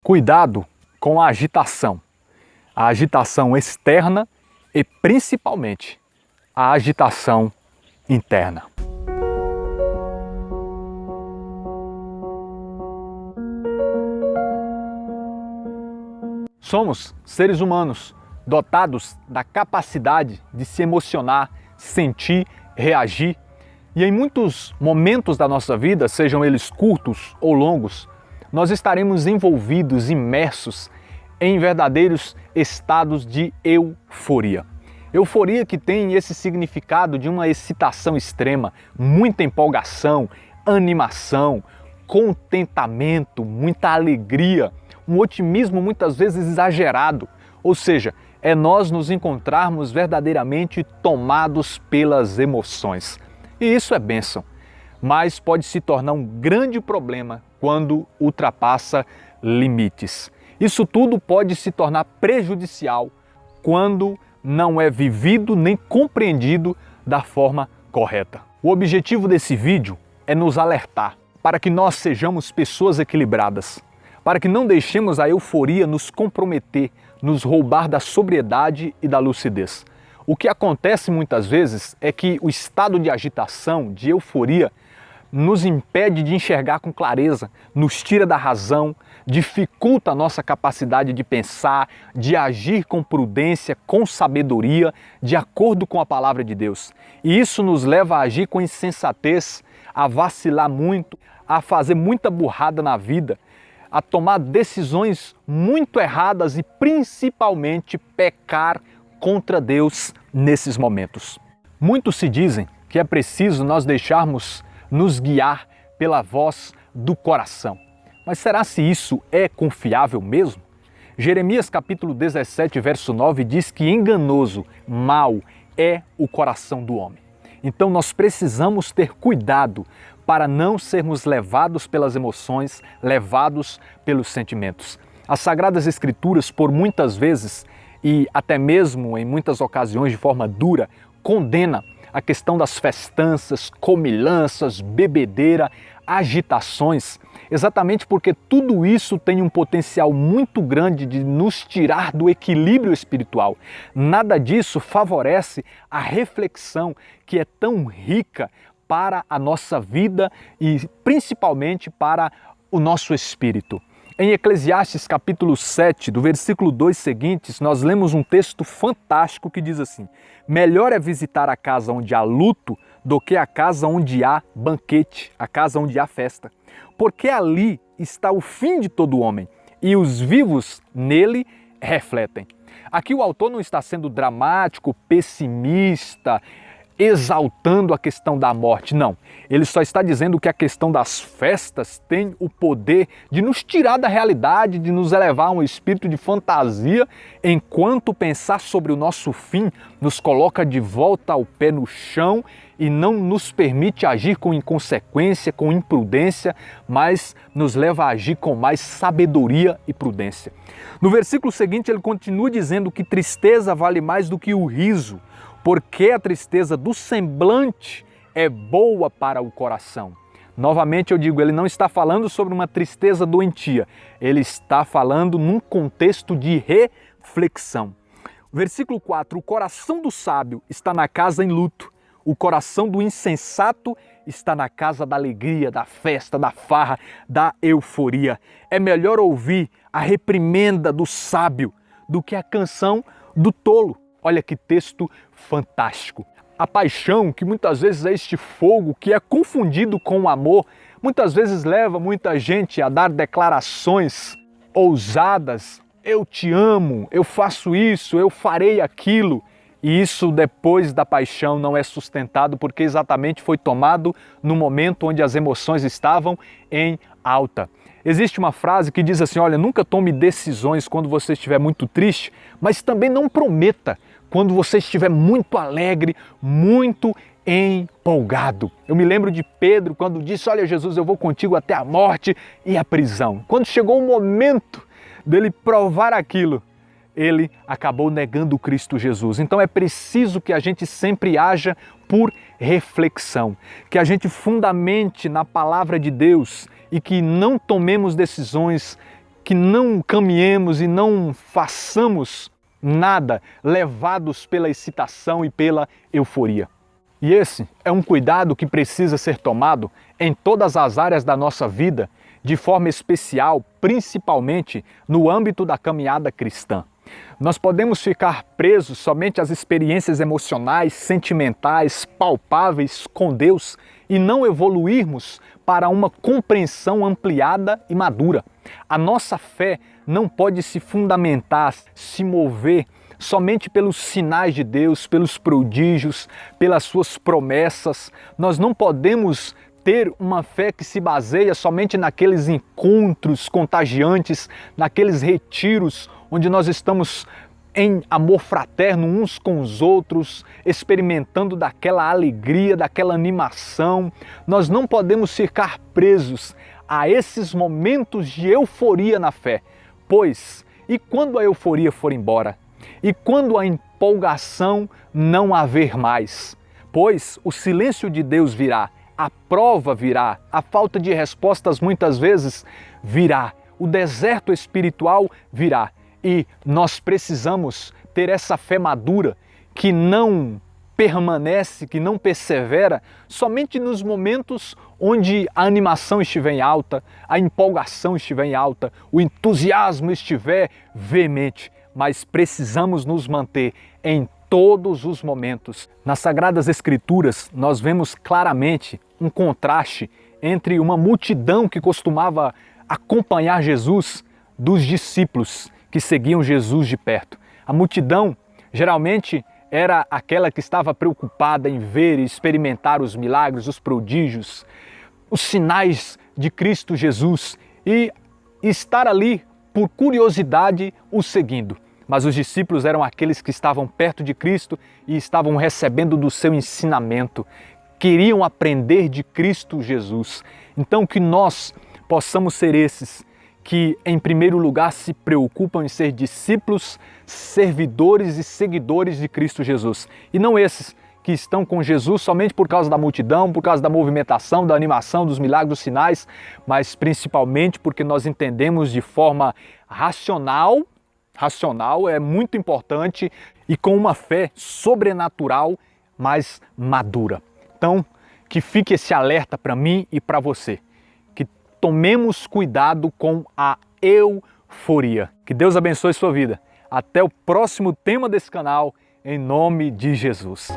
Cuidado com a agitação externa e principalmente a agitação interna. Somos seres humanos dotados da capacidade de se emocionar, sentir, reagir, e em muitos momentos da nossa vida, sejam eles curtos ou longos, nós estaremos envolvidos, imersos em verdadeiros estados de euforia. Euforia que tem esse significado de uma excitação extrema, muita empolgação, animação, contentamento, muita alegria, um otimismo muitas vezes exagerado, ou seja, é nós nos encontrarmos verdadeiramente tomados pelas emoções. E isso é bênção, mas pode se tornar um grande problema quando ultrapassa limites. Isso tudo pode se tornar prejudicial quando não é vivido nem compreendido da forma correta. O objetivo desse vídeo é nos alertar para que nós sejamos pessoas equilibradas, para que não deixemos a euforia nos comprometer, nos roubar da sobriedade e da lucidez. O que acontece muitas vezes é que o estado de agitação, de euforia, nos impede de enxergar com clareza, nos tira da razão, dificulta a nossa capacidade de pensar, de agir com prudência, com sabedoria, de acordo com a palavra de Deus. E isso nos leva a agir com insensatez, a vacilar muito, a fazer muita burrada na vida, a tomar decisões muito erradas e principalmente pecar contra Deus nesses momentos. Muitos se dizem que é preciso nós deixarmos nos guiar pela voz do coração. Mas será se isso é confiável mesmo? Jeremias capítulo 17, verso 9 diz que enganoso, mau é o coração do homem. Então nós precisamos ter cuidado para não sermos levados pelas emoções, levados pelos sentimentos. As Sagradas Escrituras, por muitas vezes, e até mesmo em muitas ocasiões de forma dura, condena a questão das festanças, comilanças, bebedeira, agitações, exatamente porque tudo isso tem um potencial muito grande de nos tirar do equilíbrio espiritual. Nada disso favorece a reflexão que é tão rica para a nossa vida e principalmente para o nosso espírito. Em Eclesiastes capítulo 7, do versículo 2 seguintes, nós lemos um texto fantástico que diz assim: melhor é visitar a casa onde há luto do que a casa onde há banquete, a casa onde há festa. Porque ali está o fim de todo homem e os vivos nele refletem. Aqui o autor não está sendo dramático, pessimista, exaltando a questão da morte, não. Ele só está dizendo que a questão das festas tem o poder de nos tirar da realidade, de nos elevar a um espírito de fantasia, enquanto pensar sobre o nosso fim nos coloca de volta ao pé no chão e não nos permite agir com inconsequência, com imprudência, mas nos leva a agir com mais sabedoria e prudência. No versículo seguinte ele continua dizendo que tristeza vale mais do que o riso, porque a tristeza do semblante é boa para o coração. Novamente eu digo, ele não está falando sobre uma tristeza doentia, ele está falando num contexto de reflexão. Versículo 4, o coração do sábio está na casa em luto, o coração do insensato está na casa da alegria, da festa, da farra, da euforia. É melhor ouvir a reprimenda do sábio do que a canção do tolo. Olha que texto fantástico. A paixão, que muitas vezes é este fogo que é confundido com o amor, muitas vezes leva muita gente a dar declarações ousadas. Eu te amo, eu faço isso, eu farei aquilo. E isso depois da paixão não é sustentado porque exatamente foi tomado no momento onde as emoções estavam em alta. Existe uma frase que diz assim, olha, nunca tome decisões quando você estiver muito triste, mas também não prometa quando você estiver muito alegre, muito empolgado. Eu me lembro de Pedro quando disse, olha Jesus, eu vou contigo até a morte e a prisão. Quando chegou o momento dele provar aquilo, ele acabou negando o Cristo Jesus. Então é preciso que a gente sempre haja por reflexão, que a gente fundamente na palavra de Deus e que não tomemos decisões que não caminhemos e não façamos nada levados pela excitação e pela euforia. E esse é um cuidado que precisa ser tomado em todas as áreas da nossa vida, de forma especial, principalmente no âmbito da caminhada cristã. Nós podemos ficar presos somente às experiências emocionais, sentimentais, palpáveis com Deus e não evoluirmos para uma compreensão ampliada e madura. A nossa fé não pode se fundamentar, se mover somente pelos sinais de Deus, pelos prodígios, pelas suas promessas. Nós não podemos ter uma fé que se baseia somente naqueles encontros contagiantes, naqueles retiros onde nós estamos em amor fraterno uns com os outros, experimentando daquela alegria, daquela animação. Nós não podemos ficar presos a esses momentos de euforia na fé, pois, e quando a euforia for embora? E quando a empolgação não haver mais? Pois o silêncio de Deus virá, a prova virá, a falta de respostas muitas vezes virá, o deserto espiritual virá. E nós precisamos ter essa fé madura que não permanece, que não persevera somente nos momentos onde a animação estiver em alta, a empolgação estiver em alta, o entusiasmo estiver veemente, mas precisamos nos manter em todos os momentos. Nas Sagradas Escrituras, nós vemos claramente um contraste entre uma multidão que costumava acompanhar Jesus dos discípulos que seguiam Jesus de perto. A multidão geralmente era aquela que estava preocupada em ver e experimentar os milagres, os prodígios, os sinais de Cristo Jesus e estar ali por curiosidade o seguindo. Mas os discípulos eram aqueles que estavam perto de Cristo e estavam recebendo do seu ensinamento, queriam aprender de Cristo Jesus. Então que nós possamos ser esses que, em primeiro lugar, se preocupam em ser discípulos, servidores e seguidores de Cristo Jesus. E não esses que estão com Jesus somente por causa da multidão, por causa da movimentação, da animação, dos milagres, dos sinais, mas principalmente porque nós entendemos de forma racional é muito importante, e com uma fé sobrenatural, mas madura. Então, que fique esse alerta para mim e para você. Tomemos cuidado com a euforia. Que Deus abençoe sua vida. Até o próximo tema desse canal, em nome de Jesus.